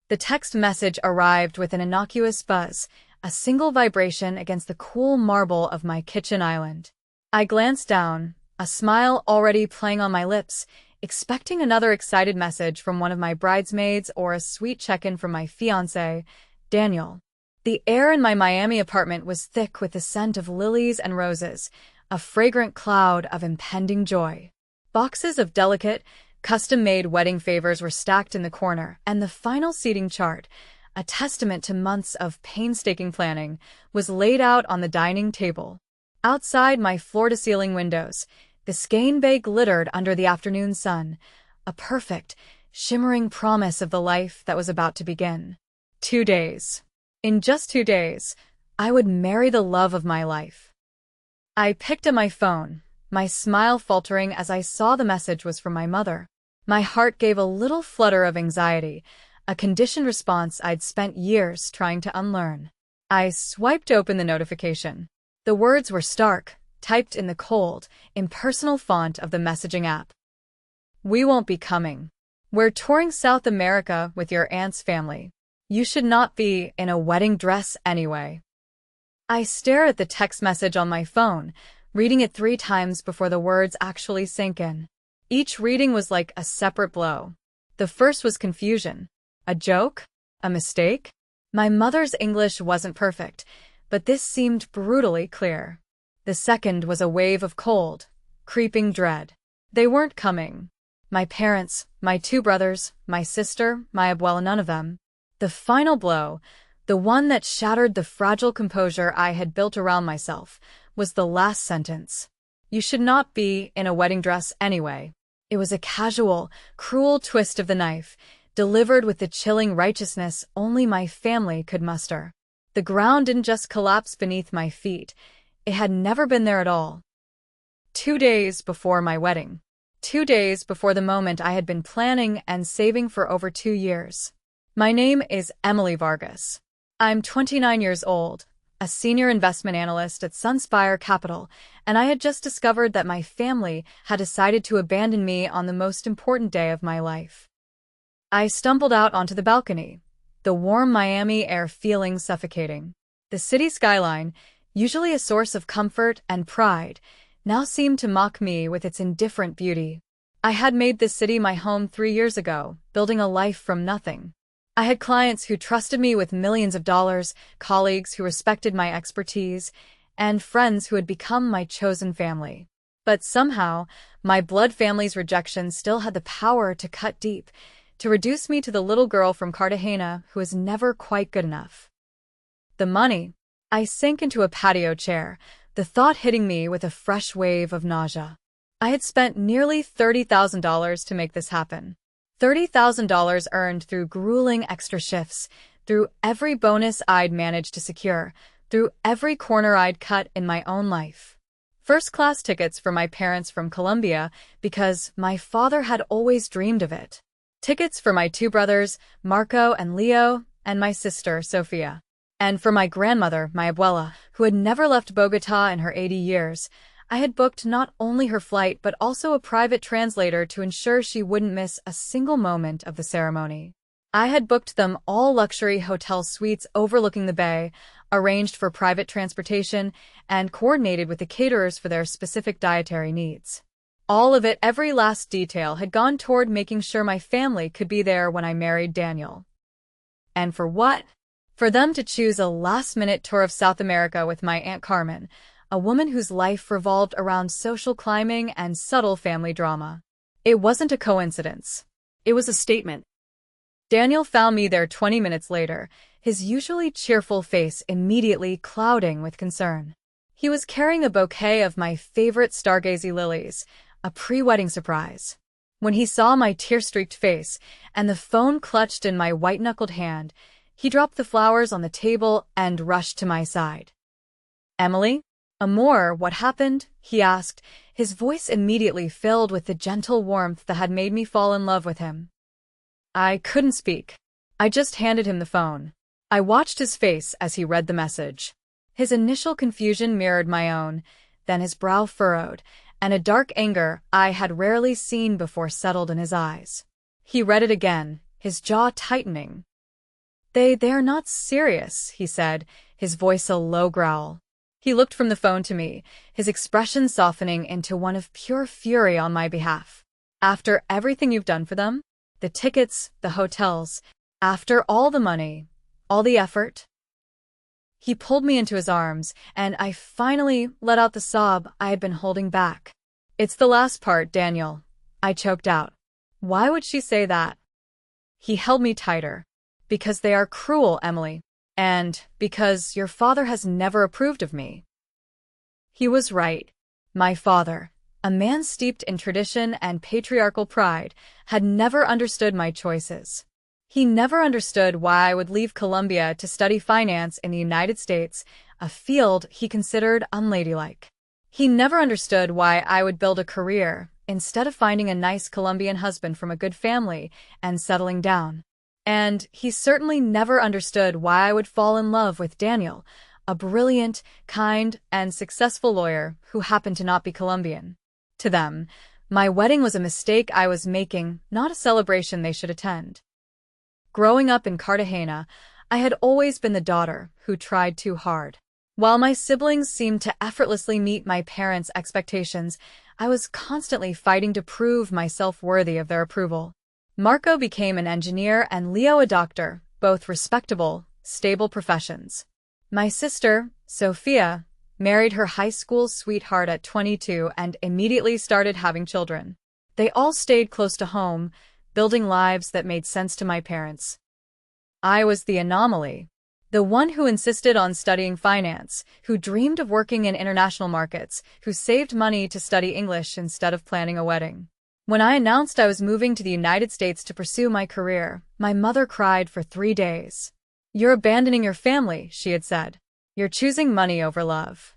The text message arrived with an innocuous buzz, a single vibration against the cool marble of my kitchen island. I glanced down, a smile already playing on my lips, expecting another excited message from one of my bridesmaids or a sweet check-in from my fiancé, Daniel. The air in my Miami apartment was thick with the scent of lilies and roses, a fragrant cloud of impending joy. Boxes of delicate, custom-made wedding favors were stacked in the corner, and the final seating chart, a testament to months of painstaking planning, was laid out on the dining table. Outside my floor-to-ceiling windows, Biscayne Bay glittered under the afternoon sun, a perfect, shimmering promise of the life that was about to begin. 2 days. In just 2 days, I would marry the love of my life. I picked up my phone, my smile faltering as I saw the message was from my mother. My heart gave a little flutter of anxiety, a conditioned response I'd spent years trying to unlearn. I swiped open the notification. The words were stark, typed in the cold, impersonal font of the messaging app. "We won't be coming. We're touring South America with your aunt's family. You should not be in a wedding dress anyway." I stare at the text message on my phone, reading it 3 times before the words actually sank in. Each reading was like a separate blow. The first was confusion. A joke? A mistake? My mother's English wasn't perfect, but this seemed brutally clear. The second was a wave of cold, creeping dread. They weren't coming. My parents, my 2 brothers, my sister, my abuela, none of them. The final blow, the one that shattered the fragile composure I had built around myself, was the last sentence. "You should not be in a wedding dress anyway." It was a casual, cruel twist of the knife, delivered with the chilling righteousness only my family could muster. The ground didn't just collapse beneath my feet. It had never been there at all. 2 days before my wedding. 2 days before the moment I had been planning and saving for over 2 years. My name is Emily Vargas. I'm 29 years old, a senior investment analyst at Sunspire Capital, and I had just discovered that my family had decided to abandon me on the most important day of my life. I stumbled out onto the balcony, the warm Miami air feeling suffocating. The city skyline, usually a source of comfort and pride, now seemed to mock me with its indifferent beauty. I had made this city my home 3 years ago, building a life from nothing. I had clients who trusted me with millions of dollars, colleagues who respected my expertise, and friends who had become my chosen family. But somehow, my blood family's rejection still had the power to cut deep, to reduce me to the little girl from Cartagena who was never quite good enough. The money. I sank into a patio chair, the thought hitting me with a fresh wave of nausea. I had spent nearly $30,000 to make this happen. $30,000 earned through grueling extra shifts, through every bonus I'd managed to secure, through every corner I'd cut in my own life. First-class tickets for my parents from Colombia because my father had always dreamed of it. Tickets for my 2 brothers, Marco and Leo, and my sister, Sophia. And for my grandmother, my abuela, who had never left Bogotá in her 80 years, I had booked not only her flight but also a private translator to ensure she wouldn't miss a single moment of the ceremony. I had booked them all luxury hotel suites overlooking the bay, arranged for private transportation, and coordinated with the caterers for their specific dietary needs. All of it, every last detail, had gone toward making sure my family could be there when I married Daniel. And for what? For them to choose a last-minute tour of South America with my Aunt Carmen, a woman whose life revolved around social climbing and subtle family drama. It wasn't a coincidence. It was a statement. Daniel found me there 20 minutes later, his usually cheerful face immediately clouding with concern. He was carrying a bouquet of my favorite stargazy lilies, a pre-wedding surprise. When he saw my tear-streaked face and the phone clutched in my white-knuckled hand, he dropped the flowers on the table and rushed to my side. "Emily? Amor, what happened?" he asked, his voice immediately filled with the gentle warmth that had made me fall in love with him. I couldn't speak. I just handed him the phone. I watched his face as he read the message. His initial confusion mirrored my own, then his brow furrowed, and a dark anger I had rarely seen before settled in his eyes. He read it again, his jaw tightening. They are not serious, he said, his voice a low growl. He looked from the phone to me, his expression softening into one of pure fury on my behalf. After everything you've done for them? The tickets, the hotels, after all the money, all the effort? He pulled me into his arms, and I finally let out the sob I had been holding back. It's the last part, Daniel, I choked out. Why would she say that? He held me tighter. Because they are cruel, Emily. And because your father has never approved of me. He was right. My father, a man steeped in tradition and patriarchal pride, had never understood my choices. He never understood why I would leave Columbia to study finance in the United States, a field he considered unladylike. He never understood why I would build a career, instead of finding a nice Colombian husband from a good family and settling down. And he certainly never understood why I would fall in love with Daniel, a brilliant, kind, and successful lawyer who happened to not be Colombian. To them, my wedding was a mistake I was making, not a celebration they should attend. Growing up in Cartagena, I had always been the daughter who tried too hard. While my siblings seemed to effortlessly meet my parents' expectations, I was constantly fighting to prove myself worthy of their approval. Marco became an engineer and Leo a doctor, both respectable, stable professions. My sister, Sophia, married her high school sweetheart at 22 and immediately started having children. They all stayed close to home, building lives that made sense to my parents. I was the anomaly. The one who insisted on studying finance, who dreamed of working in international markets, who saved money to study English instead of planning a wedding. When I announced I was moving to the United States to pursue my career, my mother cried for 3 days. You're abandoning your family, she had said. You're choosing money over love.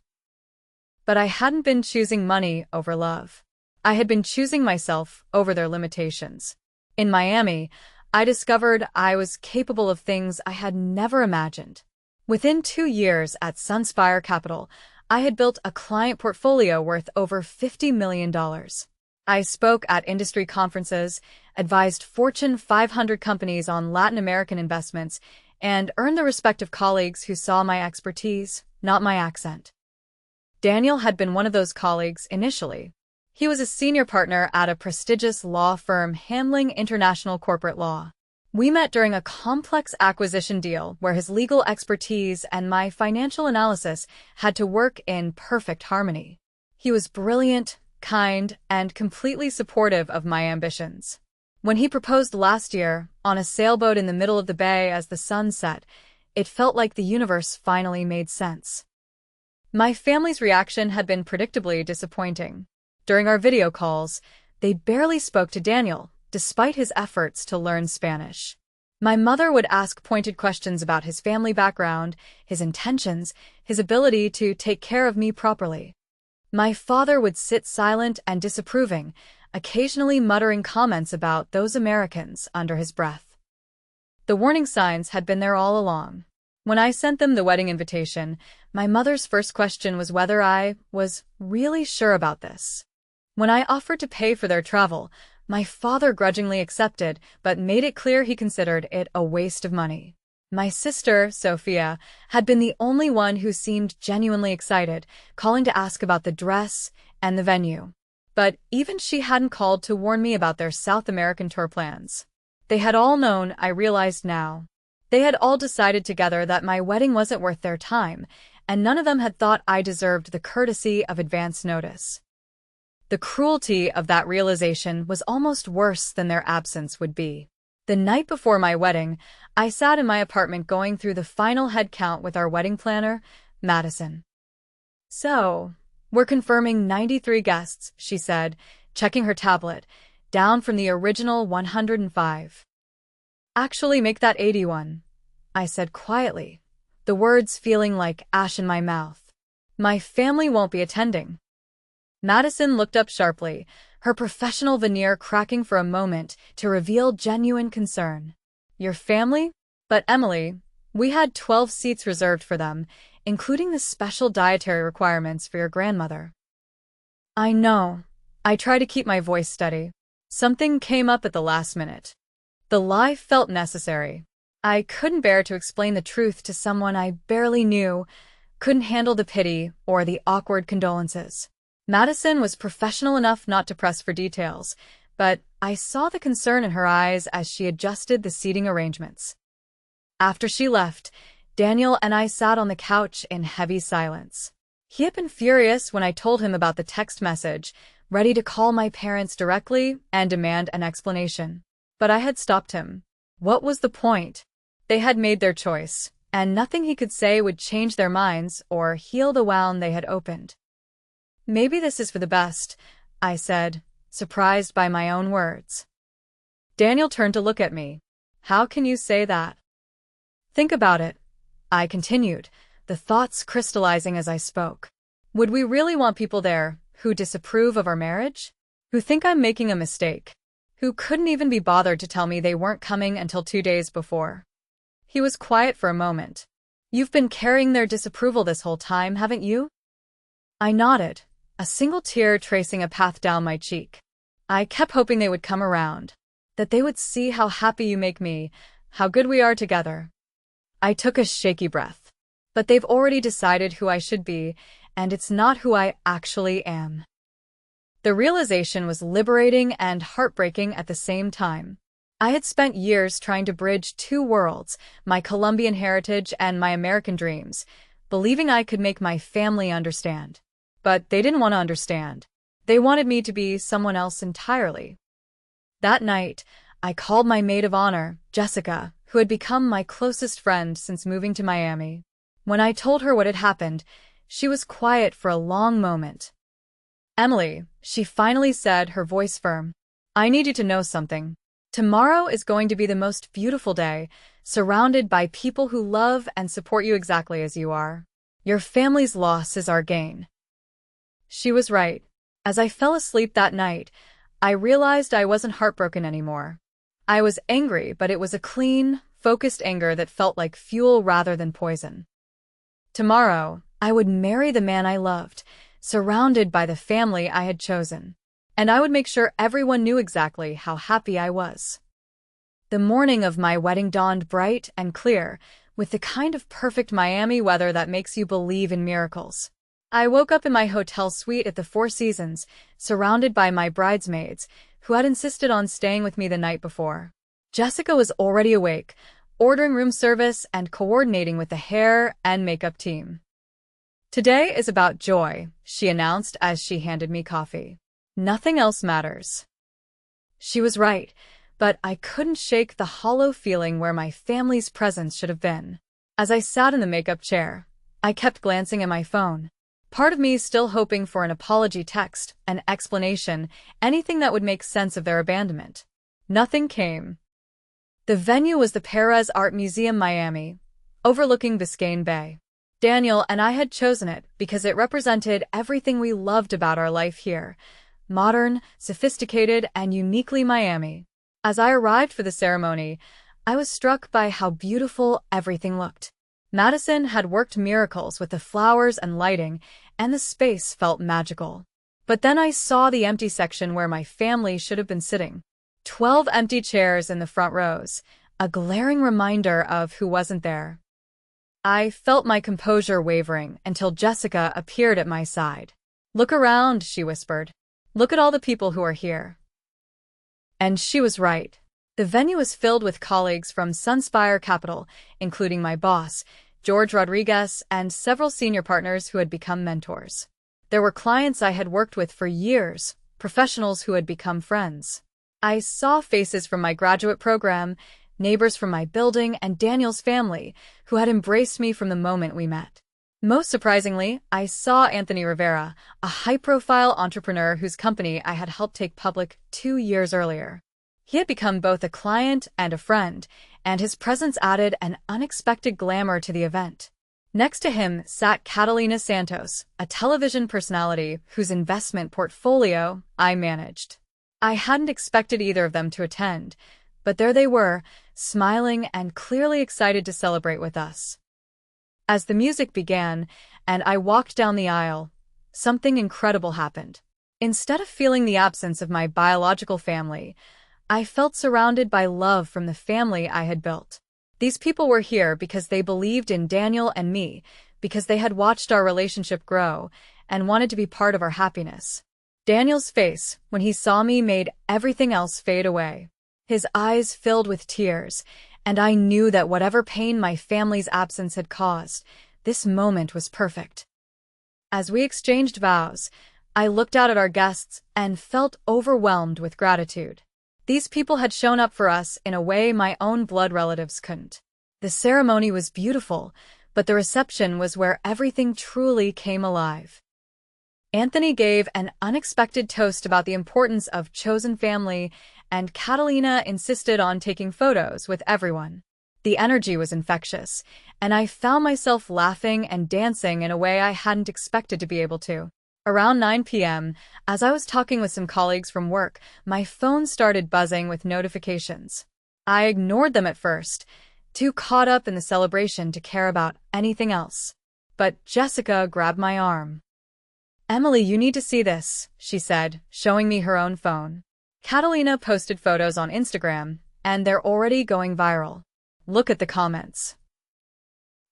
But I hadn't been choosing money over love. I had been choosing myself over their limitations. In Miami, I discovered I was capable of things I had never imagined. Within 2 years at Sunspire Capital, I had built a client portfolio worth over $50 million. I spoke at industry conferences, advised Fortune 500 companies on Latin American investments, and earned the respect of colleagues who saw my expertise, not my accent. Daniel had been one of those colleagues initially. He was a senior partner at a prestigious law firm handling international corporate law. We met during a complex acquisition deal where his legal expertise and my financial analysis had to work in perfect harmony. He was brilliant, kind, and completely supportive of my ambitions. When he proposed last year, on a sailboat in the middle of the bay as the sun set, it felt like the universe finally made sense. My family's reaction had been predictably disappointing. During our video calls, they barely spoke to Daniel, despite his efforts to learn Spanish. My mother would ask pointed questions about his family background, his intentions, his ability to take care of me properly. My father would sit silent and disapproving, occasionally muttering comments about those Americans under his breath. The warning signs had been there all along. When I sent them the wedding invitation, my mother's first question was whether I was really sure about this. When I offered to pay for their travel, my father grudgingly accepted, but made it clear he considered it a waste of money. My sister, Sophia, had been the only one who seemed genuinely excited, calling to ask about the dress and the venue. But even she hadn't called to warn me about their South American tour plans. They had all known, I realized now. They had all decided together that my wedding wasn't worth their time, and none of them had thought I deserved the courtesy of advance notice. The cruelty of that realization was almost worse than their absence would be. The night before my wedding, I sat in my apartment going through the final head count with our wedding planner, Madison. So, we're confirming 93 guests, she said, checking her tablet, down from the original 105. Actually, make that 81, I said quietly, the words feeling like ash in my mouth. My family won't be attending. Madison looked up sharply, her professional veneer cracking for a moment to reveal genuine concern. Your family? But Emily, we had 12 seats reserved for them, including the special dietary requirements for your grandmother. I know. I try to keep my voice steady. Something came up at the last minute. The lie felt necessary. I couldn't bear to explain the truth to someone I barely knew, couldn't handle the pity or the awkward condolences. Madison was professional enough not to press for details, but I saw the concern in her eyes as she adjusted the seating arrangements. After she left, Daniel and I sat on the couch in heavy silence. He had been furious when I told him about the text message, ready to call my parents directly and demand an explanation. But I had stopped him. What was the point? They had made their choice, and nothing he could say would change their minds or heal the wound they had opened. Maybe this is for the best, I said, surprised by my own words. Daniel turned to look at me. How can you say that? Think about it, I continued, the thoughts crystallizing as I spoke. Would we really want people there who disapprove of our marriage? Who think I'm making a mistake? Who couldn't even be bothered to tell me they weren't coming until 2 days before? He was quiet for a moment. You've been carrying their disapproval this whole time, haven't you? I nodded, a single tear tracing a path down my cheek. I kept hoping they would come around, that they would see how happy you make me, how good we are together. I took a shaky breath. But they've already decided who I should be, and it's not who I actually am. The realization was liberating and heartbreaking at the same time. I had spent years trying to bridge two worlds, my Colombian heritage and my American dreams, believing I could make my family understand. But they didn't want to understand. They wanted me to be someone else entirely. That night, I called my maid of honor, Jessica, who had become my closest friend since moving to Miami. When I told her what had happened, she was quiet for a long moment. Emily, she finally said, her voice firm. I need you to know something. Tomorrow is going to be the most beautiful day, surrounded by people who love and support you exactly as you are. Your family's loss is our gain. She was right. As I fell asleep that night, I realized I wasn't heartbroken anymore. I was angry, but it was a clean, focused anger that felt like fuel rather than poison. Tomorrow, I would marry the man I loved, surrounded by the family I had chosen. And I would make sure everyone knew exactly how happy I was. The morning of my wedding dawned bright and clear, with the kind of perfect Miami weather that makes you believe in miracles. I woke up in my hotel suite at the Four Seasons, surrounded by my bridesmaids, who had insisted on staying with me the night before. Jessica was already awake, ordering room service and coordinating with the hair and makeup team. Today is about joy, she announced as she handed me coffee. Nothing else matters. She was right, but I couldn't shake the hollow feeling where my family's presence should have been. As I sat in the makeup chair, I kept glancing at my phone. Part of me still hoping for an apology text, an explanation, anything that would make sense of their abandonment. Nothing came. The venue was the Perez Art Museum, Miami, overlooking Biscayne Bay. Daniel and I had chosen it because it represented everything we loved about our life here. Modern, sophisticated, and uniquely Miami. As I arrived for the ceremony, I was struck by how beautiful everything looked. Madison had worked miracles with the flowers and lighting, and the space felt magical. But then I saw the empty section where my family should have been sitting. 12 empty chairs in the front rows, a glaring reminder of who wasn't there. I felt my composure wavering until Jessica appeared at my side. Look around, she whispered. Look at all the people who are here. And she was right. The venue was filled with colleagues from Sunspire Capital, including my boss, George Rodriguez, and several senior partners who had become mentors. There were clients I had worked with for years, professionals who had become friends. I saw faces from my graduate program, neighbors from my building, and Daniel's family, who had embraced me from the moment we met. Most surprisingly, I saw Anthony Rivera, a high-profile entrepreneur whose company I had helped take public 2 years earlier. He had become both a client and a friend, and his presence added an unexpected glamour to the event. Next to him sat Catalina Santos, a television personality whose investment portfolio I managed. I hadn't expected either of them to attend, but there they were, smiling and clearly excited to celebrate with us. As the music began, and I walked down the aisle, something incredible happened. Instead of feeling the absence of my biological family, I felt surrounded by love from the family I had built. These people were here because they believed in Daniel and me, because they had watched our relationship grow and wanted to be part of our happiness. Daniel's face, when he saw me, made everything else fade away. His eyes filled with tears, and I knew that whatever pain my family's absence had caused, this moment was perfect. As we exchanged vows, I looked out at our guests and felt overwhelmed with gratitude. These people had shown up for us in a way my own blood relatives couldn't. The ceremony was beautiful, but the reception was where everything truly came alive. Anthony gave an unexpected toast about the importance of chosen family, and Catalina insisted on taking photos with everyone. The energy was infectious, and I found myself laughing and dancing in a way I hadn't expected to be able to. Around 9 p.m., as I was talking with some colleagues from work, my phone started buzzing with notifications. I ignored them at first, too caught up in the celebration to care about anything else. But Jessica grabbed my arm. "Emily, you need to see this," she said, showing me her own phone. Catalina posted photos on Instagram, and they're already going viral. Look at the comments.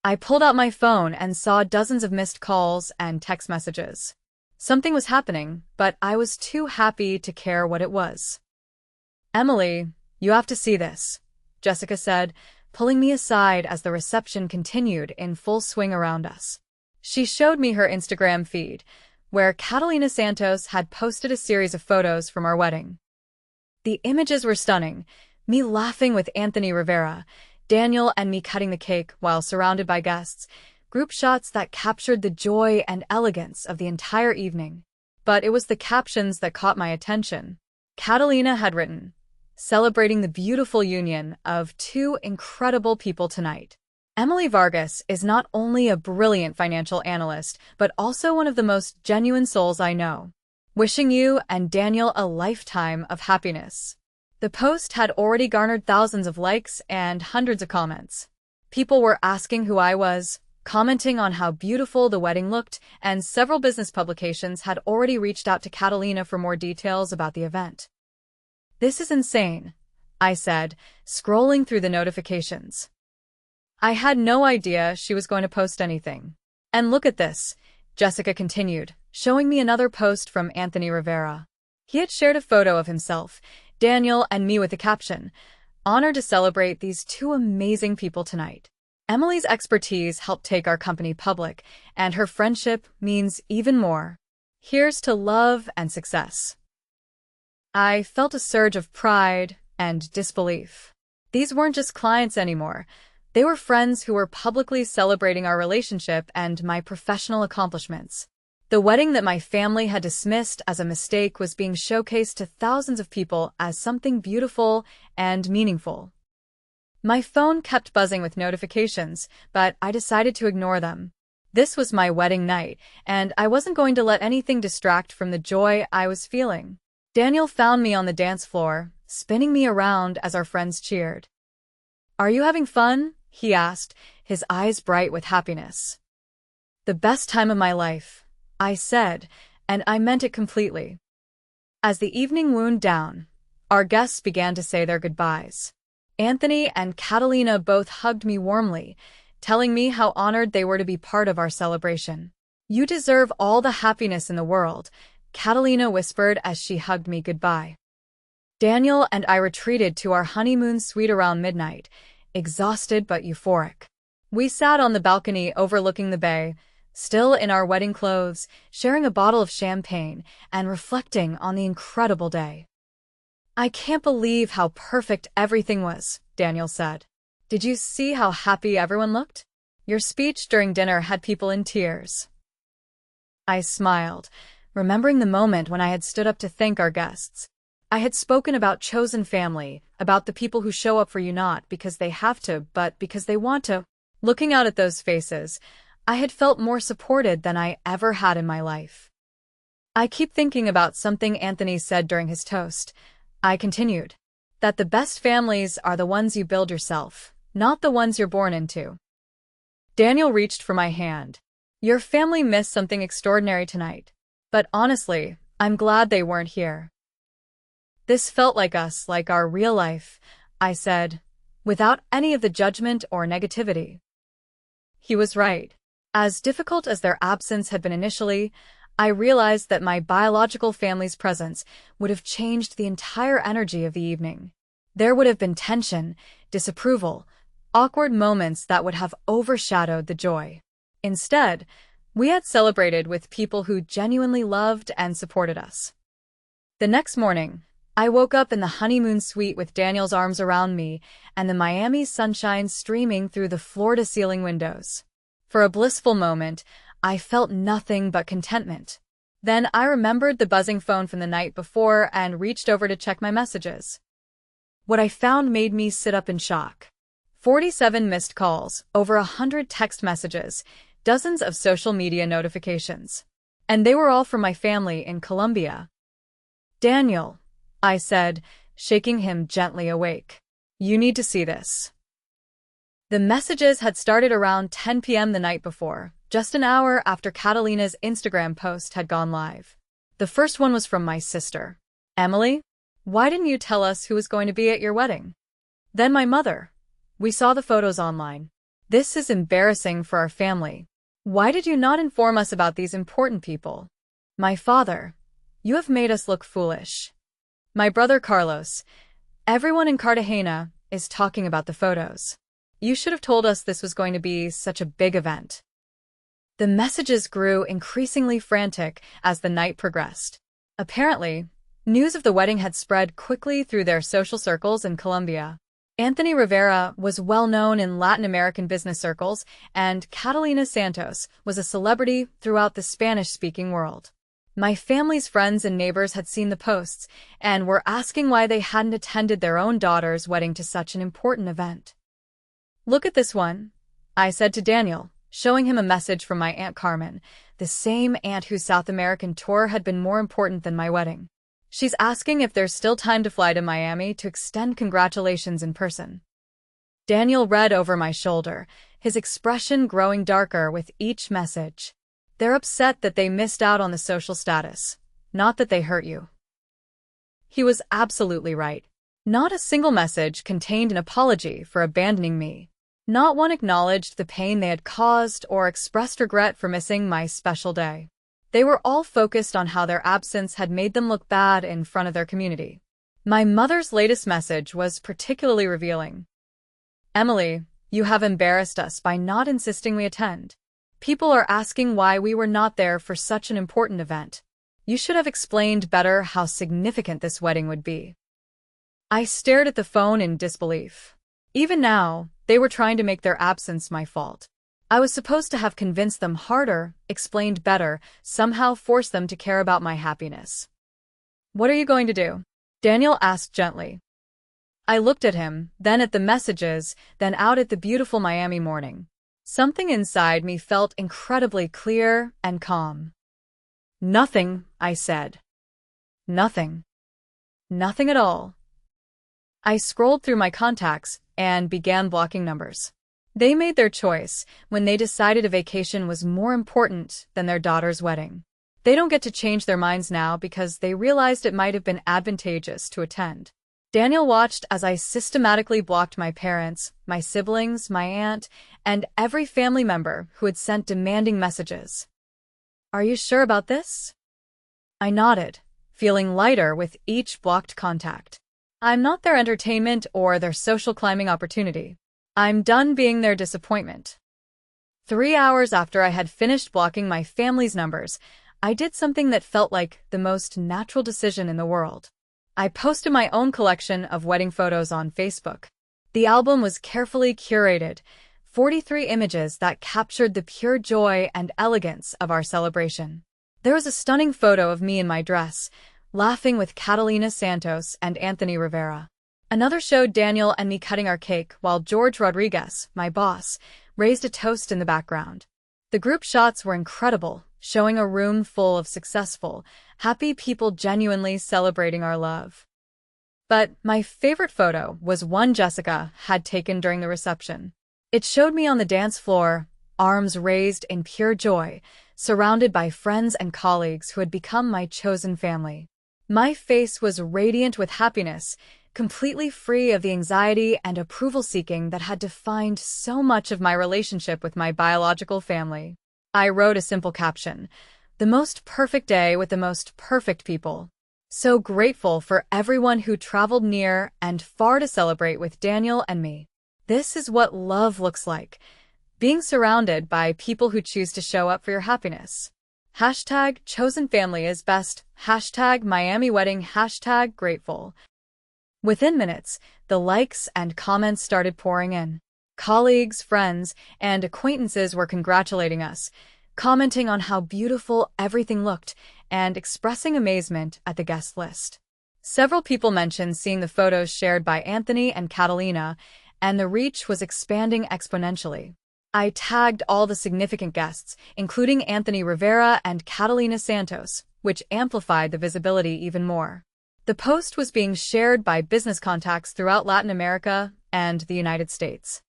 I pulled out my phone and saw dozens of missed calls and text messages. Something was happening, but I was too happy to care what it was. "Emily, you have to see this," Jessica said, pulling me aside as the reception continued in full swing around us. She showed me her Instagram feed, where Catalina Santos had posted a series of photos from our wedding. The images were stunning, me laughing with Anthony Rivera, Daniel and me cutting the cake while surrounded by guests, group shots that captured the joy and elegance of the entire evening. But it was the captions that caught my attention. Catalina had written, "Celebrating the beautiful union of two incredible people tonight." Emily Vargas is not only a brilliant financial analyst, but also one of the most genuine souls I know. Wishing you and Daniel a lifetime of happiness. The post had already garnered thousands of likes and hundreds of comments. People were asking who I was, commenting on how beautiful the wedding looked, and several business publications had already reached out to Catalina for more details about the event. "This is insane," I said, scrolling through the notifications. I had no idea she was going to post anything. "And look at this," Jessica continued, showing me another post from Anthony Rivera. He had shared a photo of himself, Daniel, and me with the caption, "Honored to celebrate these two amazing people tonight. Emily's expertise helped take our company public, and her friendship means even more. Here's to love and success." I felt a surge of pride and disbelief. These weren't just clients anymore. They were friends who were publicly celebrating our relationship and my professional accomplishments. The wedding that my family had dismissed as a mistake was being showcased to thousands of people as something beautiful and meaningful. My phone kept buzzing with notifications, but I decided to ignore them. This was my wedding night, and I wasn't going to let anything distract from the joy I was feeling. Daniel found me on the dance floor, spinning me around as our friends cheered. "Are you having fun?" he asked, his eyes bright with happiness. "The best time of my life," I said, and I meant it completely. As the evening wound down, our guests began to say their goodbyes. Anthony and Catalina both hugged me warmly, telling me how honored they were to be part of our celebration. "You deserve all the happiness in the world," Catalina whispered as she hugged me goodbye. Daniel and I retreated to our honeymoon suite around midnight, exhausted but euphoric. We sat on the balcony overlooking the bay, still in our wedding clothes, sharing a bottle of champagne and reflecting on the incredible day. "I can't believe how perfect everything was," Daniel said. "Did you see how happy everyone looked? Your speech during dinner had people in tears." I smiled, remembering the moment when I had stood up to thank our guests. I had spoken about chosen family, about the people who show up for you not because they have to, but because they want to. Looking out at those faces, I had felt more supported than I ever had in my life. "I keep thinking about something Anthony said during his toast," I continued, "that the best families are the ones you build yourself, not the ones you're born into." Daniel reached for my hand. "Your family missed something extraordinary tonight. But honestly, I'm glad they weren't here." "This felt like us, like our real life," I said, without any of the judgment or negativity. He was right. As difficult as their absence had been initially, I realized that my biological family's presence would have changed the entire energy of the evening. There would have been tension, disapproval, awkward moments that would have overshadowed the joy. Instead, we had celebrated with people who genuinely loved and supported us. The next morning, I woke up in the honeymoon suite with Daniel's arms around me and the Miami sunshine streaming through the floor-to-ceiling windows. For a blissful moment, I felt nothing but contentment. Then I remembered the buzzing phone from the night before and reached over to check my messages. What I found made me sit up in shock. 47 missed calls, over 100 text messages, dozens of social media notifications. And they were all from my family in Colombia. "Daniel," I said, shaking him gently awake. "You need to see this." The messages had started around 10 p.m. the night before, just an hour after Catalina's Instagram post had gone live. The first one was from my sister. "Emily, why didn't you tell us who was going to be at your wedding?" Then my mother. "We saw the photos online. This is embarrassing for our family. Why did you not inform us about these important people?" My father. "You have made us look foolish." My brother Carlos. "Everyone in Cartagena is talking about the photos. You should have told us this was going to be such a big event." The messages grew increasingly frantic as the night progressed. Apparently, news of the wedding had spread quickly through their social circles in Colombia. Anthony Rivera was well known in Latin American business circles, and Catalina Santos was a celebrity throughout the Spanish-speaking world. My family's friends and neighbors had seen the posts and were asking why they hadn't attended their own daughter's wedding to such an important event. "Look at this one," I said to Daniel, showing him a message from my Aunt Carmen, the same aunt whose South American tour had been more important than my wedding. "She's asking if there's still time to fly to Miami to extend congratulations in person." Daniel read over my shoulder, his expression growing darker with each message. "They're upset that they missed out on the social status, not that they hurt you." He was absolutely right. Not a single message contained an apology for abandoning me. Not one acknowledged the pain they had caused or expressed regret for missing my special day. They were all focused on how their absence had made them look bad in front of their community. My mother's latest message was particularly revealing. "Emily, you have embarrassed us by not insisting we attend. People are asking why we were not there for such an important event. You should have explained better how significant this wedding would be." I stared at the phone in disbelief. Even now, they were trying to make their absence my fault. I was supposed to have convinced them harder, explained better, somehow forced them to care about my happiness. "What are you going to do?" Daniel asked gently. I looked at him, then at the messages, then out at the beautiful Miami morning. Something inside me felt incredibly clear and calm. "Nothing," I said. "Nothing. Nothing at all." I scrolled through my contacts and began blocking numbers. They made their choice when they decided a vacation was more important than their daughter's wedding. They don't get to change their minds now because they realized it might have been advantageous to attend. Daniel watched as I systematically blocked my parents, my siblings, my aunt, and every family member who had sent demanding messages. "Are you sure about this?" I nodded, feeling lighter with each blocked contact. I'm not their entertainment or their social climbing opportunity. I'm done being their disappointment. 3 hours after I had finished blocking my family's numbers, I did something that felt like the most natural decision in the world. I posted my own collection of wedding photos on Facebook. The album was carefully curated, 43 images that captured the pure joy and elegance of our celebration. There was a stunning photo of me in my dress, laughing with Catalina Santos and Anthony Rivera. Another showed Daniel and me cutting our cake while George Rodriguez, my boss, raised a toast in the background. The group shots were incredible, showing a room full of successful, happy people genuinely celebrating our love. But my favorite photo was one Jessica had taken during the reception. It showed me on the dance floor, arms raised in pure joy, surrounded by friends and colleagues who had become my chosen family. My face was radiant with happiness, completely free of the anxiety and approval-seeking that had defined so much of my relationship with my biological family. I wrote a simple caption: "The most perfect day with the most perfect people. So grateful for everyone who traveled near and far to celebrate with Daniel and me. This is what love looks like. Being surrounded by people who choose to show up for your happiness. Hashtag chosen family is best. Hashtag Miami wedding. Hashtag grateful." Within minutes, the likes and comments started pouring in. Colleagues, friends, and acquaintances were congratulating us, commenting on how beautiful everything looked and expressing amazement at the guest list. Several people mentioned seeing the photos shared by Anthony and Catalina, and the reach was expanding exponentially. I tagged all the significant guests, including Anthony Rivera and Catalina Santos, which amplified the visibility even more. The post was being shared by business contacts throughout Latin America and the United States.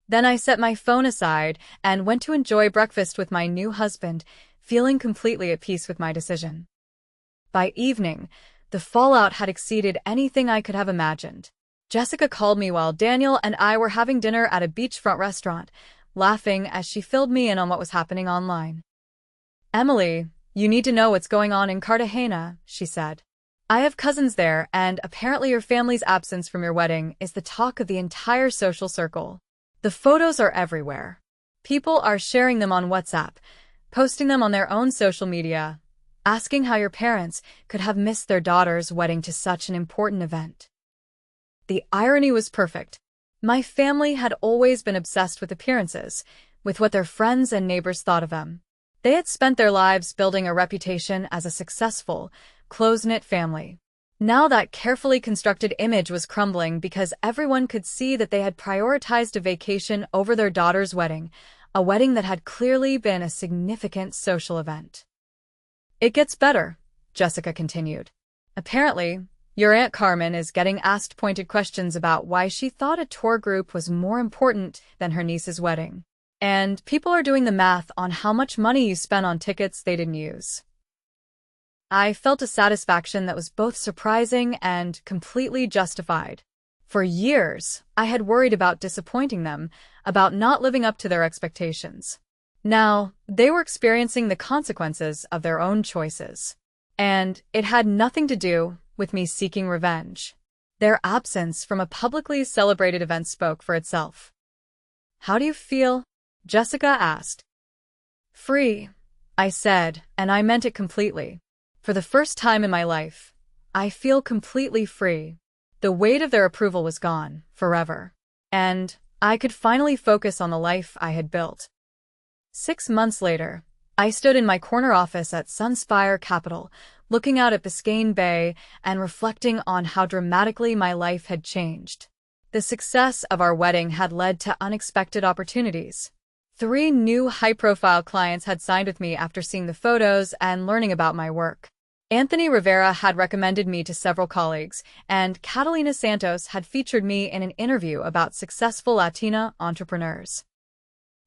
Then I set my phone aside and went to enjoy breakfast with my new husband, feeling completely at peace with my decision. By evening, the fallout had exceeded anything I could have imagined. Jessica called me while Daniel and I were having dinner at a beachfront restaurant, laughing as she filled me in on what was happening online. "Emily, you need to know what's going on in Cartagena," she said. "I have cousins there, and apparently your family's absence from your wedding is the talk of the entire social circle. The photos are everywhere. People are sharing them on WhatsApp, posting them on their own social media, asking how your parents could have missed their daughter's wedding to such an important event." The irony was perfect. My family had always been obsessed with appearances, with what their friends and neighbors thought of them. They had spent their lives building a reputation as a successful, close-knit family. Now that carefully constructed image was crumbling because everyone could see that they had prioritized a vacation over their daughter's wedding, a wedding that had clearly been a significant social event. "It gets better," Jessica continued. "Apparently, your Aunt Carmen is getting asked pointed questions about why she thought a tour group was more important than her niece's wedding. And people are doing the math on how much money you spent on tickets they didn't use." I felt a satisfaction that was both surprising and completely justified. For years, I had worried about disappointing them, about not living up to their expectations. Now, they were experiencing the consequences of their own choices. And it had nothing to do with me seeking revenge. Their absence from a publicly celebrated event spoke for itself. "How do you feel?" Jessica asked. "Free," I said, and I meant it completely. For the first time in my life, I feel completely free. The weight of their approval was gone, forever. And I could finally focus on the life I had built. 6 months later, I stood in my corner office at Sunspire Capital, looking out at Biscayne Bay and reflecting on how dramatically my life had changed. The success of our wedding had led to unexpected opportunities. 3 new high-profile clients had signed with me after seeing the photos and learning about my work. Anthony Rivera had recommended me to several colleagues, and Catalina Santos had featured me in an interview about successful Latina entrepreneurs.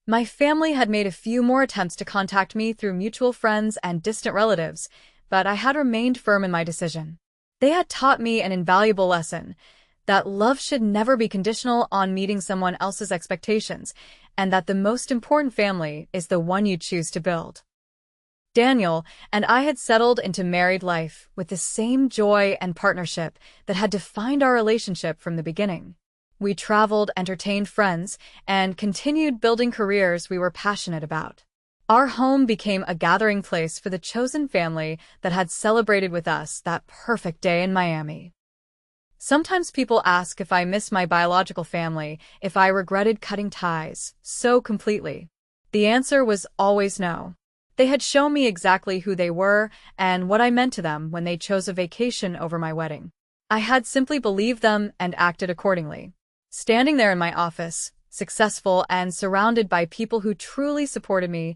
My family had made a few more attempts to contact me through mutual friends and distant relatives, but I had remained firm in my decision. They had taught me an invaluable lesson, that love should never be conditional on meeting someone else's expectations, and that the most important family is the one you choose to build. Daniel and I had settled into married life with the same joy and partnership that had defined our relationship from the beginning. We traveled, entertained friends, and continued building careers we were passionate about. Our home became a gathering place for the chosen family that had celebrated with us that perfect day in Miami. Sometimes people ask if I miss my biological family, if I regretted cutting ties so completely. The answer was always no. They had shown me exactly who they were and what I meant to them when they chose a vacation over my wedding. I had simply believed them and acted accordingly. Standing there in my office, successful and surrounded by people who truly supported me,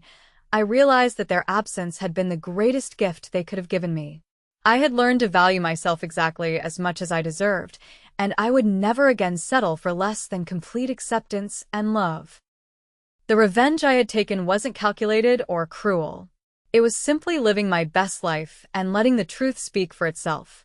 I realized that their absence had been the greatest gift they could have given me. I had learned to value myself exactly as much as I deserved, and I would never again settle for less than complete acceptance and love. The revenge I had taken wasn't calculated or cruel. It was simply living my best life and letting the truth speak for itself.